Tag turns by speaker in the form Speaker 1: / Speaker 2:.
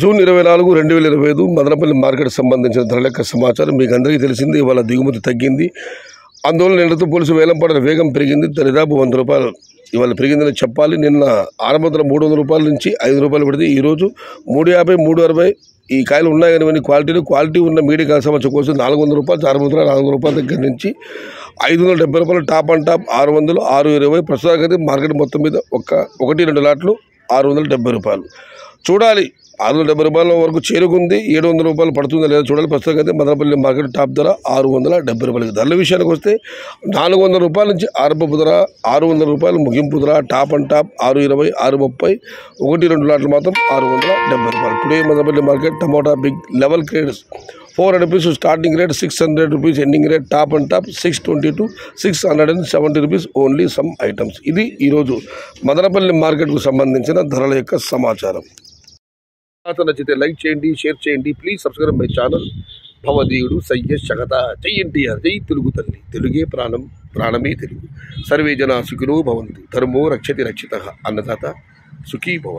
Speaker 1: June 24, 2025 Madanapalle market సంబంధించిన ధరల యొక్క సమాచారం మీకు అందరికీ తెలిసింది. ఇవాళ దిగుమతి తగ్గింది. అందువల్ల నిన్నతో పోలీసు వేలంపాట వేగం పెరిగింది. దరిదాపు 100 రూపాయలు ఇవాళ పెరిగిందని చెప్పాలి. నిన్న 300 రూపాయల నుంచి 5 రూపాయలు పడితే ఈరోజు 350, 360 ఈ కాయలు ఉన్నాయి. కానీ ఇవన్నీ క్వాలిటీ ఉన్న మీడియం కాయ సమస్య కోసం 400 రూపాయలు, 400 రూపాయల దగ్గర నుంచి 570 రూపాయలు టాప్ అండ్ టాప్ 600, 620 ప్రస్తుతానికి మార్కెట్ మొత్తం మీద 1-2 లాట్లు 670 రూపాయలు. చూడాలి 670 రూపాయల వరకు చేరుకుంది. 700 రూపాయలు పడుతుందా లేదా చూడాలి. ప్రస్తుతం అయితే మదనపల్లి మార్కెట్ టాప్ ధర 670 రూపాయలకి. ధరల విషయానికి వస్తే 400 రూపాయల నుంచి ఆరంభపు ధర, 600 రూపాయలు ముగింపు ధర, టాప్ అండ్ టాప్ 620, 630, 1-2 లాట్లు మాత్రం 670 రూపాయలు. Today Madanapalle market tomato big level grades 400 rupees starting rate, 600 rupees ending rate, top and top 620 to 670 rupees only some items. ఇది ఈరోజు మదనపల్లి మార్కెట్కు సంబంధించిన ధరల యొక్క సమాచారం. నచ్చితే లైక్ చేయండి, షేర్ చేయండి. Please subscribe my channel. భవదీయుడు సయ్యద్ శగత. జై ఎన్టీఆర్, జై తెలుగు తల్లి. తెలుగే ప్రాణం, ప్రాణమే తెలుగు. సర్వే జనా సుఖినో భవంతు. ధర్మో రక్షతి రక్షితః. అన్నదాత సుఖీ భవ.